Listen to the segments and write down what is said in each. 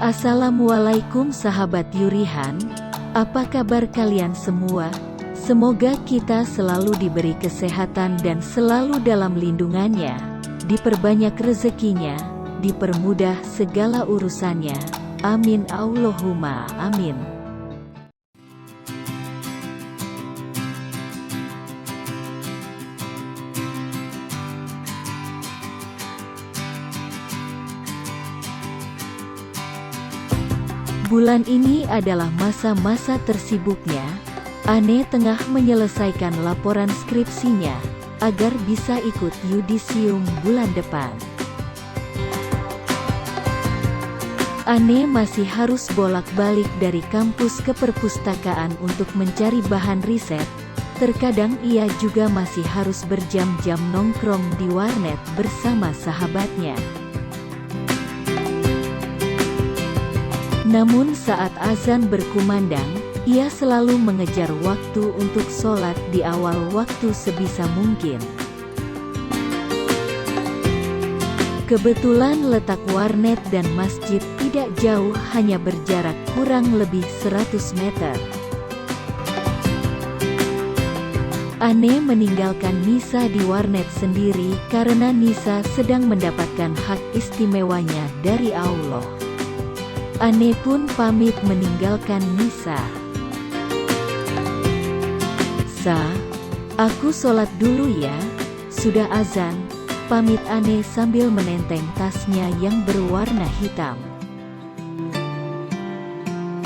Assalamualaikum sahabat Yurihan, apa kabar kalian semua? Semoga kita selalu diberi kesehatan dan selalu dalam lindungannya, diperbanyak rezekinya, dipermudah segala urusannya. Amin Allahumma amin. Bulan ini adalah masa-masa tersibuknya. Ane tengah menyelesaikan laporan skripsinya, agar bisa ikut yudisium bulan depan. Ane masih harus bolak-balik dari kampus ke perpustakaan untuk mencari bahan riset. Terkadang ia juga masih harus berjam-jam nongkrong di warnet bersama sahabatnya. Namun saat azan berkumandang, ia selalu mengejar waktu untuk sholat di awal waktu sebisa mungkin. Kebetulan letak warnet dan masjid tidak jauh, hanya berjarak kurang lebih 100 meter. Ane meninggalkan Nisa di warnet sendiri karena Nisa sedang mendapatkan hak istimewanya dari Allah. Ane pun pamit meninggalkan Nisa. Aku sholat dulu ya, sudah azan, pamit Ane sambil menenteng tasnya yang berwarna hitam.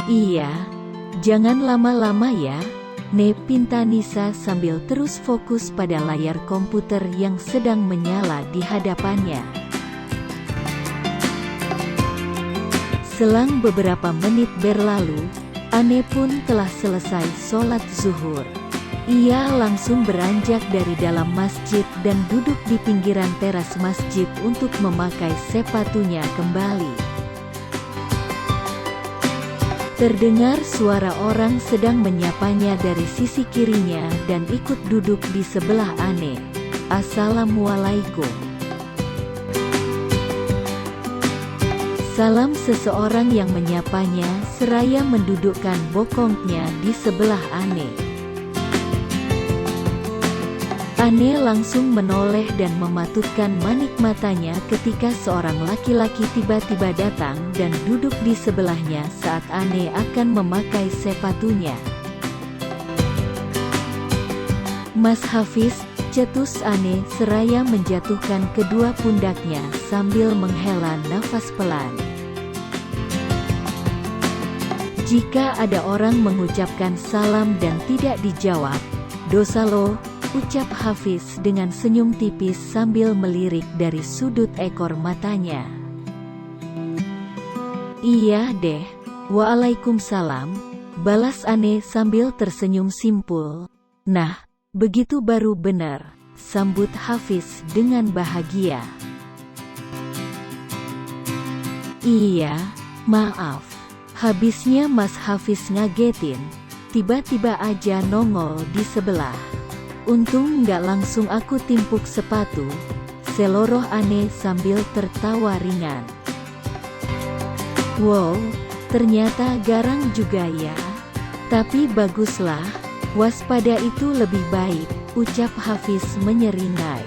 Iya, jangan lama-lama ya, Ne, pinta Nisa sambil terus fokus pada layar komputer yang sedang menyala di hadapannya. Selang beberapa menit berlalu, Ane pun telah selesai sholat zuhur. Ia langsung beranjak dari dalam masjid dan duduk di pinggiran teras masjid untuk memakai sepatunya kembali. Terdengar suara orang sedang menyapanya dari sisi kirinya dan ikut duduk di sebelah Ane. Assalamualaikum. Salam seseorang yang menyapanya seraya mendudukkan bokongnya di sebelah Ane. Ane langsung menoleh dan mematutkan manik matanya ketika seorang laki-laki tiba-tiba datang dan duduk di sebelahnya saat Ane akan memakai sepatunya. Mas Hafiz, cetus Ane seraya menjatuhkan kedua pundaknya sambil menghela nafas pelan. Jika ada orang mengucapkan salam dan tidak dijawab, dosa lo, ucap Hafiz dengan senyum tipis sambil melirik dari sudut ekor matanya. Iya deh, waalaikumsalam, balas Ane sambil tersenyum simpul. Nah, begitu baru benar, sambut Hafiz dengan bahagia. Iya, maaf. Habisnya Mas Hafiz ngagetin, tiba-tiba aja nongol di sebelah. Untung nggak langsung aku timpuk sepatu, seloroh Ane sambil tertawa ringan. Wow, ternyata garang juga ya. Tapi baguslah, waspada itu lebih baik, ucap Hafiz menyeringai.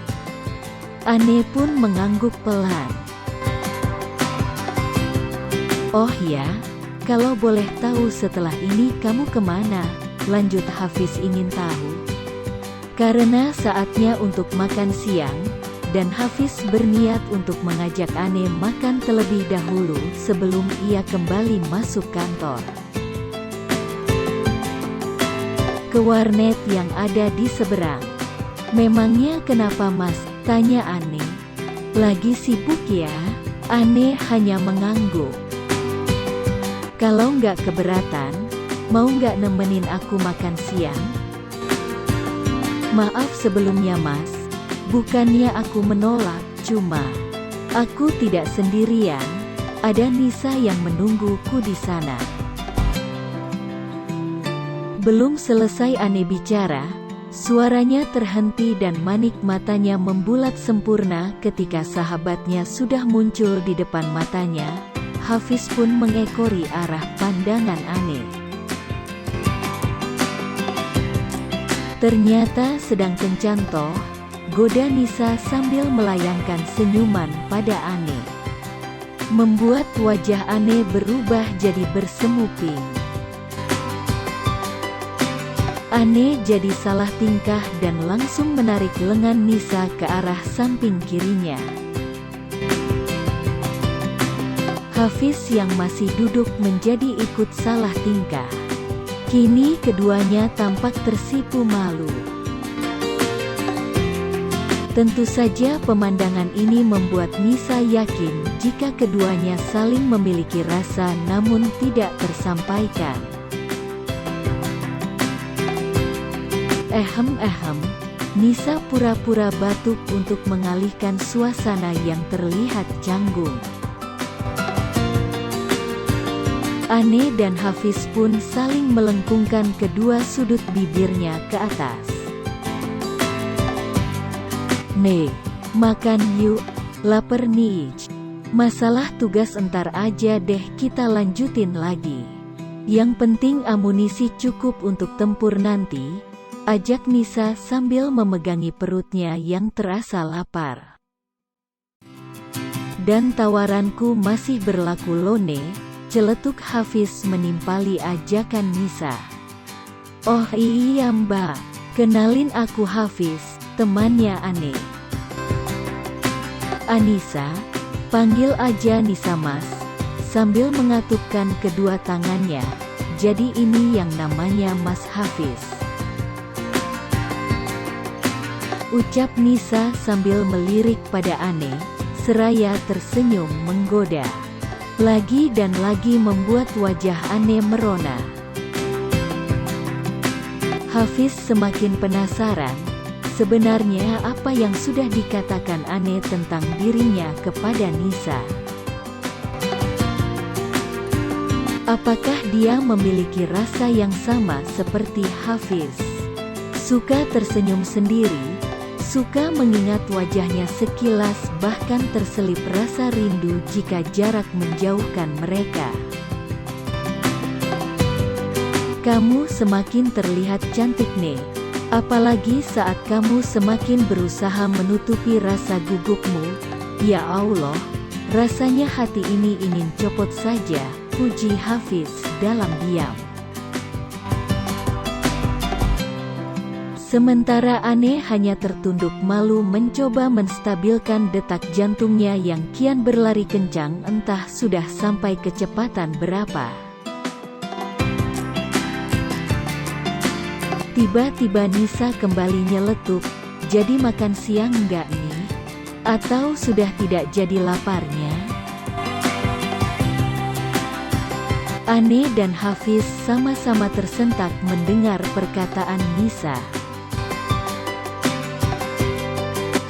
Ane pun mengangguk pelan. Oh ya, kalau boleh tahu setelah ini kamu kemana? Lanjut Hafiz ingin tahu. Karena saatnya untuk makan siang, dan Hafiz berniat untuk mengajak Ane makan terlebih dahulu sebelum ia kembali masuk kantor. Ke warnet yang ada di seberang. Memangnya kenapa Mas? Tanya Ane. Lagi sibuk ya? Ane hanya mengangguk. Kalau nggak keberatan, mau nggak nemenin aku makan siang? Maaf sebelumnya Mas, bukannya aku menolak, cuma aku tidak sendirian, ada Nisa yang menungguku di sana. Belum selesai Ane bicara, suaranya terhenti dan manik matanya membulat sempurna ketika sahabatnya sudah muncul di depan matanya. Hafiz pun mengekori arah pandangan Ane. Ternyata sedang kencan toh, goda Nisa sambil melayangkan senyuman pada Ane. Membuat wajah Ane berubah jadi bersemu pink. Ane jadi salah tingkah dan langsung menarik lengan Nisa ke arah samping kirinya. Hafiz yang masih duduk menjadi ikut salah tingkah. Kini keduanya tampak tersipu malu. Tentu saja pemandangan ini membuat Nisa yakin jika keduanya saling memiliki rasa namun tidak tersampaikan. Nisa pura-pura batuk untuk mengalihkan suasana yang terlihat canggung. Ane dan Hafiz pun saling melengkungkan kedua sudut bibirnya ke atas. "Nih, makan yuk, lapar nih. Masalah tugas entar aja deh kita lanjutin lagi. Yang penting amunisi cukup untuk tempur nanti," ajak Nisa sambil memegangi perutnya yang terasa lapar. "Dan tawaranku masih berlaku Lone," celetuk Hafiz menimpali ajakan Nisa. "Oh iya mbak, kenalin aku Hafiz, temannya Ane." "Anissa, panggil aja Nisa mas," sambil mengatupkan kedua tangannya, "jadi ini yang namanya Mas Hafiz," ucap Nisa sambil melirik pada Ane, seraya tersenyum menggoda. Lagi dan lagi membuat wajah Ane merona. Hafiz semakin penasaran, sebenarnya apa yang sudah dikatakan Ane tentang dirinya kepada Nisa. Apakah dia memiliki rasa yang sama seperti Hafiz? Suka tersenyum sendiri, suka mengingat wajahnya sekilas, bahkan terselip rasa rindu jika jarak menjauhkan mereka. "Kamu semakin terlihat cantik nih, apalagi saat kamu semakin berusaha menutupi rasa gugupmu. Ya Allah, rasanya hati ini ingin copot saja," puji Hafiz dalam diam. Sementara Ane hanya tertunduk malu mencoba menstabilkan detak jantungnya yang kian berlari kencang, entah sudah sampai kecepatan berapa. Tiba-tiba Nisa kembali nyeletuk, "Jadi makan siang nggak nih? Atau sudah tidak jadi laparnya?" Ane dan Hafiz sama-sama tersentak mendengar perkataan Nisa.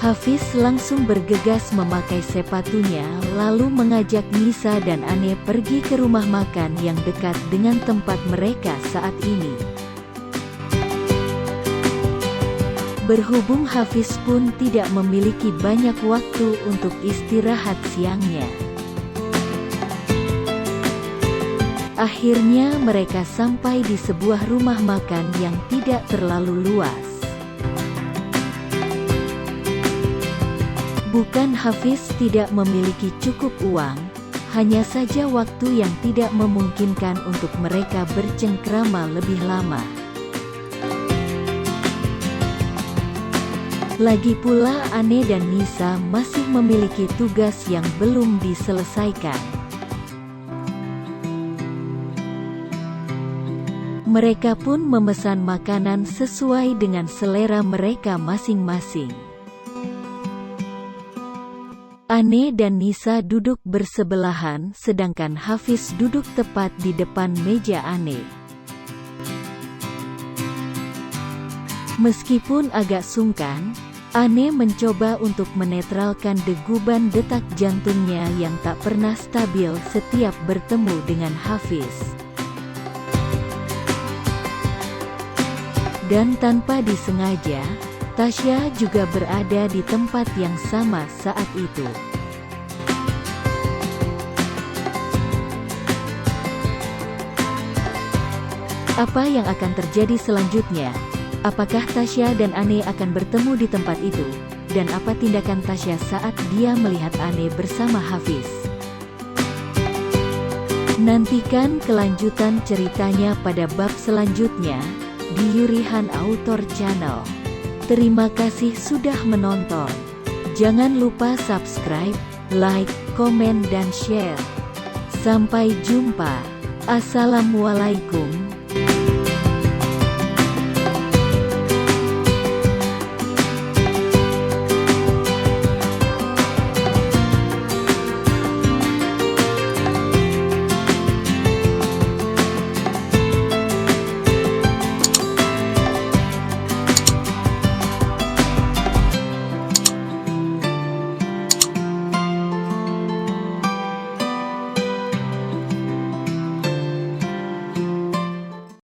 Hafiz langsung bergegas memakai sepatunya lalu mengajak Nisa dan Ane pergi ke rumah makan yang dekat dengan tempat mereka saat ini. Berhubung Hafiz pun tidak memiliki banyak waktu untuk istirahat siangnya. Akhirnya mereka sampai di sebuah rumah makan yang tidak terlalu luas. Bukan Hafiz tidak memiliki cukup uang, hanya saja waktu yang tidak memungkinkan untuk mereka bercengkrama lebih lama. Lagi pula Ane dan Nisa masih memiliki tugas yang belum diselesaikan. Mereka pun memesan makanan sesuai dengan selera mereka masing-masing. Ane dan Nisa duduk bersebelahan sedangkan Hafiz duduk tepat di depan meja Ane. Meskipun agak sungkan, Ane mencoba untuk menetralkan deguban detak jantungnya yang tak pernah stabil setiap bertemu dengan Hafiz. Dan tanpa disengaja, Tasya juga berada di tempat yang sama saat itu. Apa yang akan terjadi selanjutnya? Apakah Tasya dan Ane akan bertemu di tempat itu? Dan apa tindakan Tasya saat dia melihat Ane bersama Hafiz? Nantikan kelanjutan ceritanya pada bab selanjutnya di Yurihan Author Channel. Terima kasih sudah menonton. Jangan lupa subscribe, like, komen dan share. Sampai jumpa. Assalamualaikum.